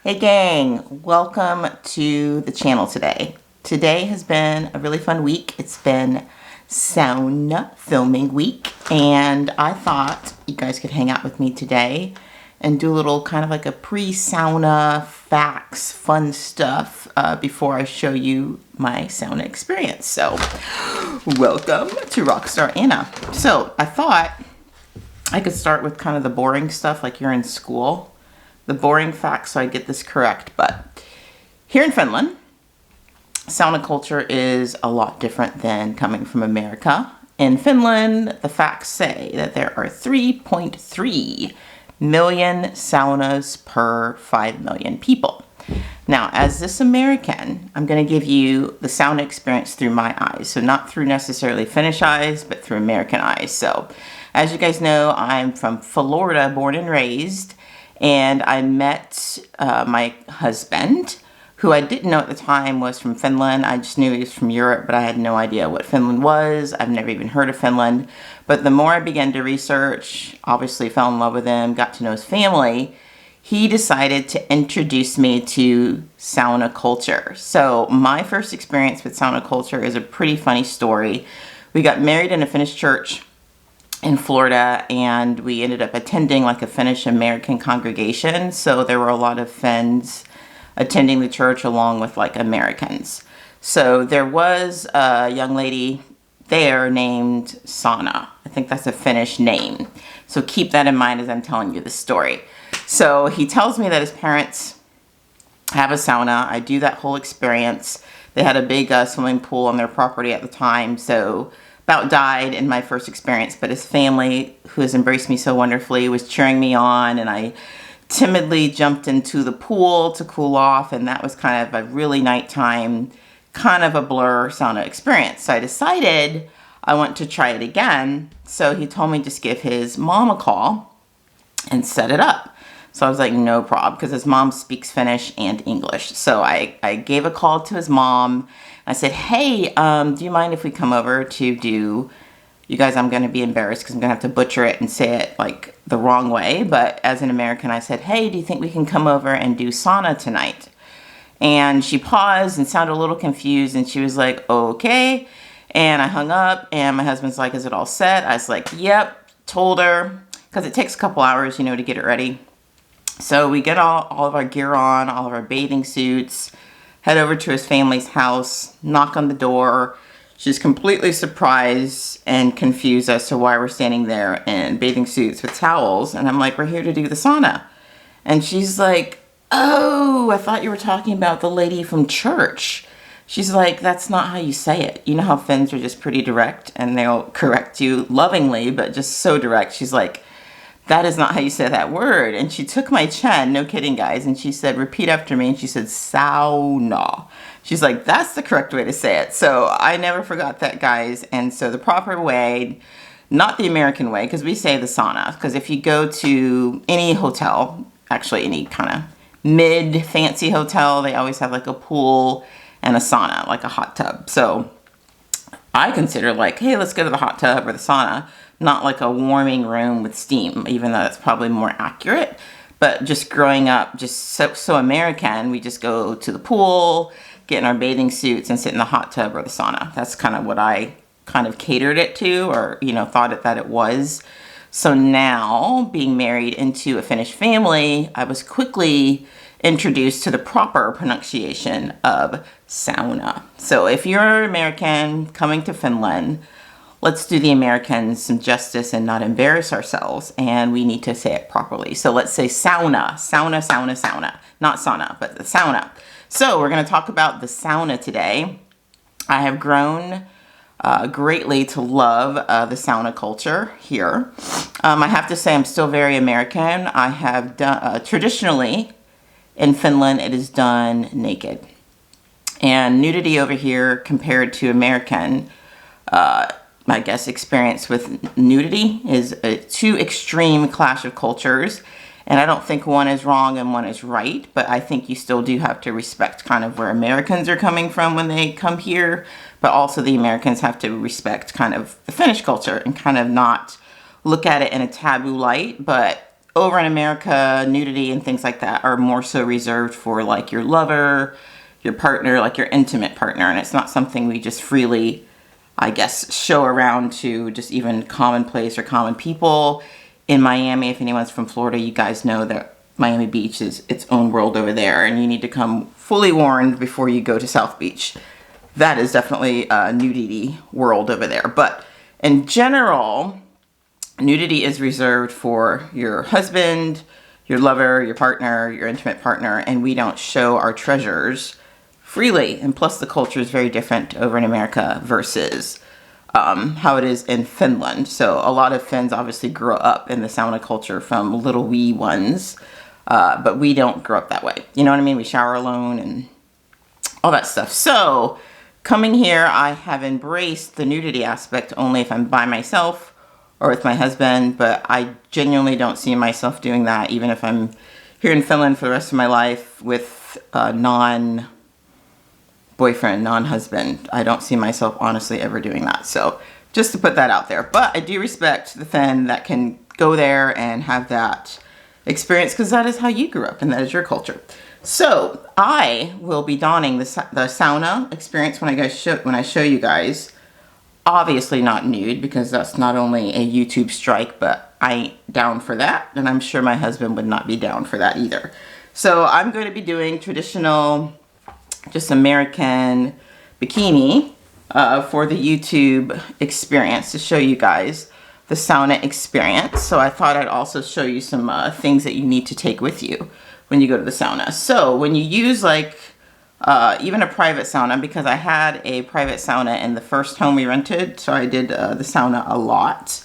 Hey gang, welcome to the channel today. Today has been a really fun week. It's been sauna filming week, and I thought you guys could hang out with me today and do a little kind of like a pre-sauna facts, fun stuff before I show you my sauna experience. So welcome to Rockstar Anna. So I thought I could start with kind of the boring stuff like you're in school. The boring facts so I get this correct, but here in Finland, sauna culture is a lot different than coming from America. In Finland, the facts say that there are 3.3 million saunas per 5 million people. Now, as this American, I'm going to give you the sauna experience through my eyes. So not through necessarily Finnish eyes, but through American eyes. So as you guys know, I'm from Florida, born and raised. And I met my husband, who I didn't know at the time was from Finland. I just knew he was from Europe, but I had no idea what Finland was. I've never even heard of Finland. But the more I began to research, obviously fell in love with him, got to know his family, he decided to introduce me to sauna culture. So my first experience with sauna culture is a pretty funny story. We got married in a Finnish church in Florida, and we ended up attending like a Finnish American congregation. So there were a lot of Finns attending the church along with like Americans. So there was a young lady there named Sauna. I think that's a Finnish name. So keep that in mind as I'm telling you the story. So he tells me that his parents have a sauna. I do that whole experience. They had a big swimming pool on their property at the time. So about died in my first experience, but his family, who has embraced me so wonderfully, was cheering me on, and I timidly jumped into the pool to cool off, and that was kind of a really nighttime, kind of a blur sauna experience. So I decided I want to try it again. So he told me just give his mom a call and set it up. So I was like, no problem, because his mom speaks Finnish and English. So I gave a call to his mom. I said, hey, do you mind if we come over to do, you guys, I'm going to be embarrassed because I'm going to have to butcher it and say it like the wrong way. But as an American, I said, hey, do you think we can come over and do sauna tonight? And she paused and sounded a little confused. And she was like, okay. And I hung up, and my husband's like, is it all set? I was like, yep. Told her, because it takes a couple hours, to get it ready. So we get all of our gear on, all of our bathing suits, head over to his family's house, knock on the door. She's completely surprised and confused as to why we're standing there in bathing suits with towels. And I'm like, we're here to do the sauna. And she's like, oh, I thought you were talking about the lady from church. She's like, that's not how you say it. You know how Finns are just pretty direct, and they'll correct you lovingly, but just so direct. She's like, that is not how you say that word. And she took my chin, no kidding, guys, and she said, repeat after me. And she said, sauna. She's like, that's the correct way to say it. So I never forgot that, guys. And so the proper way, not the American way, because we say the sauna. Because if you go to any hotel, actually any kind of mid-fancy hotel, they always have like a pool and a sauna, like a hot tub. So I consider like, hey, let's go to the hot tub or the sauna. Not like a warming room with steam, even though that's probably more accurate. But just growing up, just so American, we just go to the pool, get in our bathing suits, and sit in the hot tub or the sauna. That's kind of what I kind of catered it to, or, thought that it was. So now, being married into a Finnish family, I was quickly introduced to the proper pronunciation of sauna. So if you're American coming to Finland, let's do the Americans some justice and not embarrass ourselves, and we need to say it properly. So let's say sauna, sauna, sauna, sauna. Not sauna, but the sauna. So we're going to talk about the sauna today. I have grown greatly to love the sauna culture here. I have to say I'm still very American. I have done, traditionally in Finland, it is done naked. And nudity over here compared to American, I guess, experience with nudity is a too extreme clash of cultures. And I don't think one is wrong and one is right, but I think you still do have to respect kind of where Americans are coming from when they come here, but also the Americans have to respect kind of the Finnish culture and kind of not look at it in a taboo light, but over in America, nudity and things like that are more so reserved for like your lover, your partner, like your intimate partner. And it's not something we just freely, I guess, show around to just even commonplace or common people. In Miami, if anyone's from Florida, you guys know that Miami Beach is its own world over there, and you need to come fully warned before you go to South Beach. That is definitely a nudity world over there. But in general, nudity is reserved for your husband, your lover, your partner, your intimate partner, and we don't show our treasures freely. And plus the culture is very different over in America versus how it is in Finland. So a lot of Finns obviously grow up in the sauna culture from little wee ones, but we don't grow up that way. You know what I mean? We shower alone and all that stuff. So coming here, I have embraced the nudity aspect only if I'm by myself or with my husband, but I genuinely don't see myself doing that even if I'm here in Finland for the rest of my life with a non-boyfriend, non-husband. I don't see myself honestly ever doing that. So just to put that out there. But I do respect the Finn that can go there and have that experience because that is how you grew up and that is your culture. So I will be donning the sauna experience when I show you guys. Obviously not nude because that's not only a YouTube strike, but I ain't down for that. And I'm sure my husband would not be down for that either. So I'm going to be doing traditional, just American bikini for the YouTube experience to show you guys the sauna experience. So I thought I'd also show you some things that you need to take with you when you go to the sauna. So when you use like even a private sauna, because I had a private sauna in the first home we rented, so I did the sauna a lot.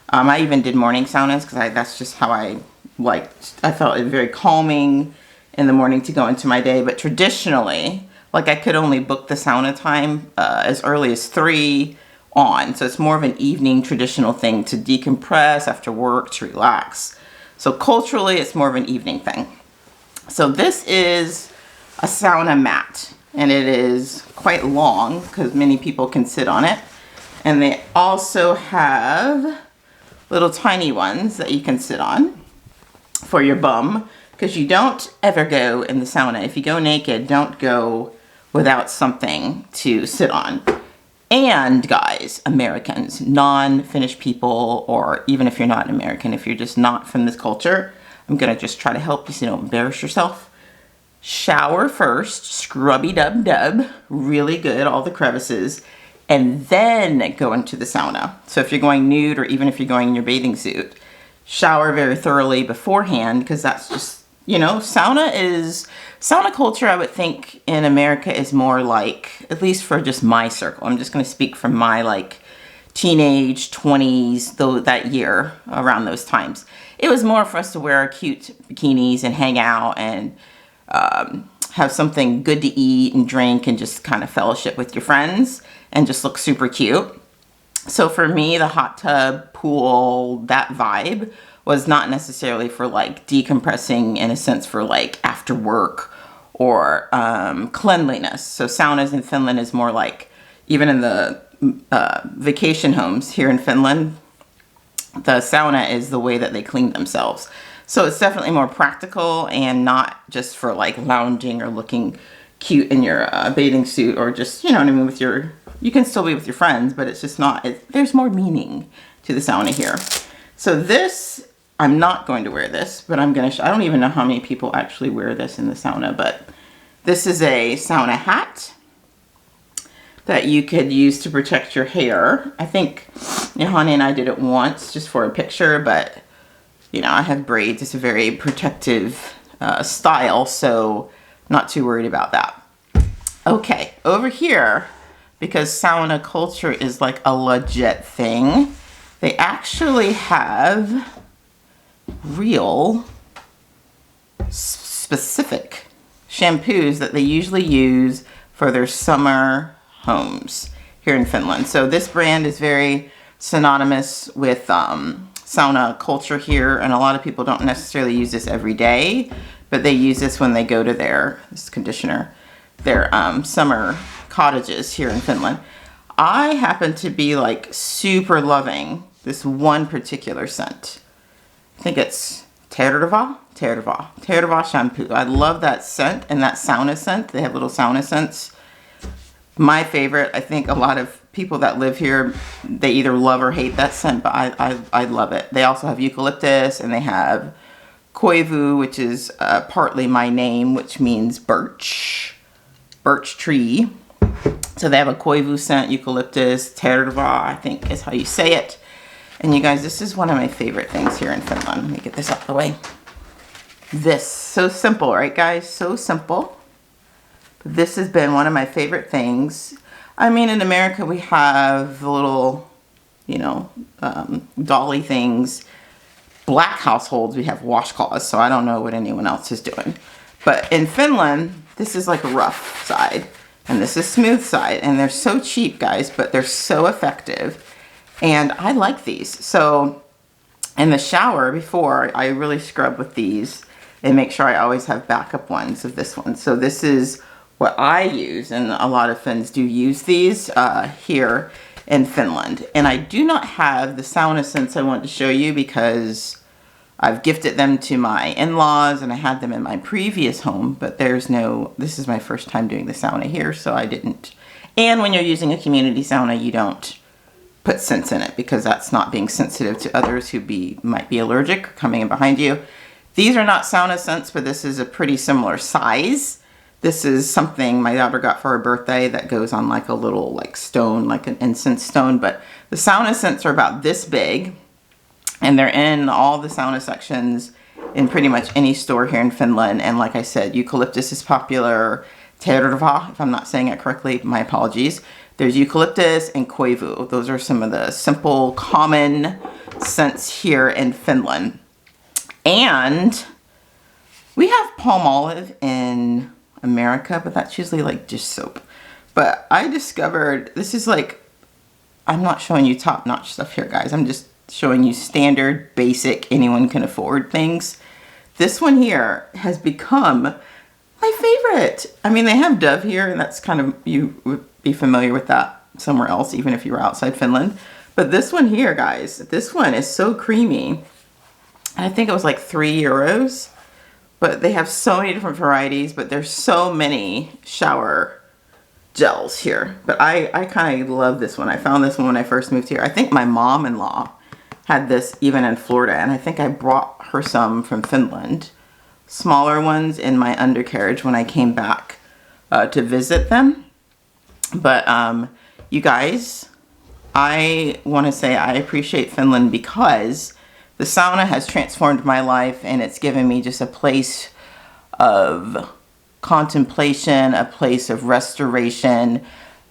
I even did morning saunas because that's just how I felt it very calming in the morning to go into my day. But traditionally, like I could only book the sauna time as early as 3 on. So it's more of an evening traditional thing to decompress after work, to relax. So culturally, it's more of an evening thing. So this is a sauna mat, and it is quite long because many people can sit on it. And they also have little tiny ones that you can sit on for your bum, because you don't ever go in the sauna. If you go naked, don't go without something to sit on. And guys, Americans, non-Finnish people, or even if you're not American, if you're just not from this culture, I'm gonna just try to help you so you don't embarrass yourself. Shower first, scrubby dub dub, really good, all the crevices, and then go into the sauna. So if you're going nude or even if you're going in your bathing suit, shower very thoroughly beforehand, because that's just, you know, sauna culture, I would think in America is more like, at least for just my circle, I'm just going to speak from my like teenage 20s, though that year, around those times. It was more for us to wear cute bikinis and hang out and have something good to eat and drink and just kind of fellowship with your friends and just look super cute. So for me, the hot tub, pool, that vibe was not necessarily for like decompressing, in a sense for like after work or cleanliness. So saunas in Finland is more like, even in the vacation homes here in Finland, the sauna is the way that they clean themselves. So it's definitely more practical and not just for like lounging or looking cute in your bathing suit, or just, you know what I mean, you can still be with your friends, but it's just not, there's more meaning to the sauna here. So this, I'm not going to wear this, but I'm going to, I don't even know how many people actually wear this in the sauna, but this is a sauna hat that you could use to protect your hair. I think Johanna and I did it once just for a picture, but you know, I have braids. It's a very protective style, so not too worried about that. Okay, over here, because sauna culture is like a legit thing, they actually have real specific shampoos that they usually use for their summer homes here in Finland. So this brand is very synonymous with sauna culture here, and a lot of people don't necessarily use this every day, but they use this when they go to their summer cottages here in Finland. I happen to be like super loving this one particular scent. I think it's Terva shampoo. I love that scent and that sauna scent. They have little sauna scents. My favorite. I think a lot of people that live here, they either love or hate that scent, but I love it. They also have eucalyptus, and they have koivu, which is partly my name, which means birch tree. So they have a koivu scent, eucalyptus, terva, I think is how you say it. And you guys, this is one of my favorite things here in Finland. Let me get this out of the way. This, so simple, right guys? So simple. This has been one of my favorite things. I mean, in America, we have the little, you know, dolly things. Black households, we have washcloths, so I don't know what anyone else is doing. But in Finland, this is like a rough side, and this is smooth side, and they're so cheap, guys, but they're so effective. And I like these. So in the shower before, I really scrub with these and make sure I always have backup ones of this one. So this is what I use, and a lot of Finns do use these here in Finland. And I do not have the sauna scents I want to show you because I've gifted them to my in-laws and I had them in my previous home, but this is my first time doing the sauna here, so I didn't. And when you're using a community sauna, you don't put scents in it because that's not being sensitive to others who might be allergic or coming in behind you. These are not sauna scents, but this is a pretty similar size. This is something my daughter got for her birthday that goes on like a little like stone, like an incense stone. But the sauna scents are about this big, and they're in all the sauna sections in pretty much any store here in Finland. And like I said, eucalyptus is popular. Terva, if I'm not saying it correctly, my apologies. There's eucalyptus and koivu. Those are some of the simple, common scents here in Finland. And we have palm olive in America, but that's usually like dish soap. But I discovered, this is like, I'm not showing you top-notch stuff here, guys. I'm just showing you standard, basic, anyone can afford things. This one here has become my favorite. I mean, they have Dove here, and that's kind of, you would be familiar with that somewhere else, even if you were outside Finland. But this one here, guys, this one is so creamy. I think it was like €3, but they have so many different varieties, but there's so many shower gels here. But I kind of love this one. I found this one when I first moved here. I think my mom-in-law had this even in Florida, and I think I brought her some from Finland. Smaller ones in my undercarriage when I came back to visit them. But you guys, I want to say I appreciate Finland because the sauna has transformed my life, and it's given me just a place of contemplation, a place of restoration.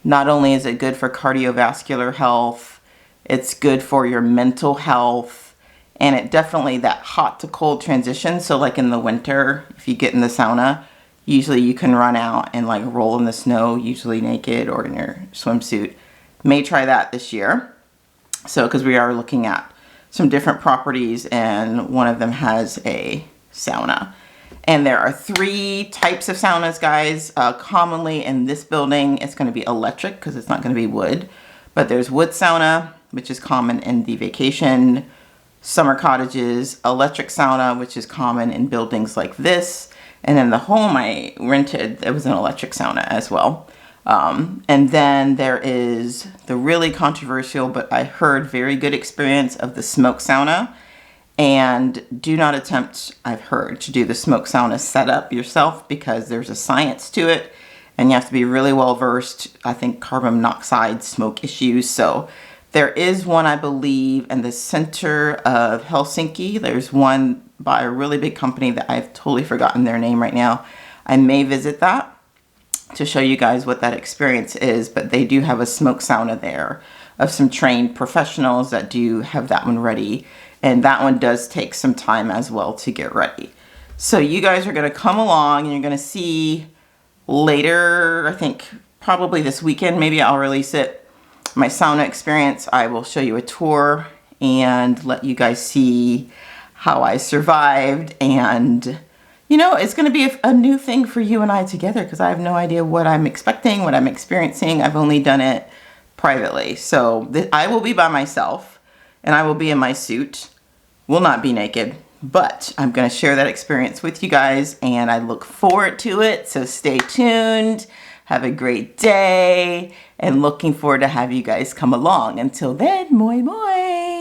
Not only is it good for cardiovascular health, it's good for your mental health, and it definitely that hot to cold transition. So like in the winter, if you get in the sauna, usually you can run out and like roll in the snow, usually naked or in your swimsuit. May try that this year. So because we are looking at some different properties, and one of them has a sauna. And there are 3 types of saunas, guys. Commonly in this building, it's going to be electric because it's not going to be wood. But there's wood sauna, which is common in the vacation summer cottages. Electric sauna, which is common in buildings like this. And then the home I rented, it was an electric sauna as well. And then there is the really controversial, but I heard very good experience of the smoke sauna. And do not attempt, I've heard, to do the smoke sauna setup yourself because there's a science to it. And you have to be really well versed, I think, carbon monoxide smoke issues. So there is one, I believe, in the center of Helsinki. There's one by a really big company that I've totally forgotten their name right now. I may visit that to show you guys what that experience is, but they do have a smoke sauna there of some trained professionals that do have that one ready. And that one does take some time as well to get ready. So you guys are going to come along and you're going to see later, I think probably this weekend, maybe I'll release it, my sauna experience. I will show you a tour and let you guys see how I survived. And you know, it's going to be a new thing for you and I together because I have no idea what I'm expecting, what I'm experiencing. I've only done it privately. So I will be by myself and I will be in my suit. Will not be naked. But I'm going to share that experience with you guys, and I look forward to it. So stay tuned. Have a great day, and looking forward to have you guys come along. Until then, moi moi.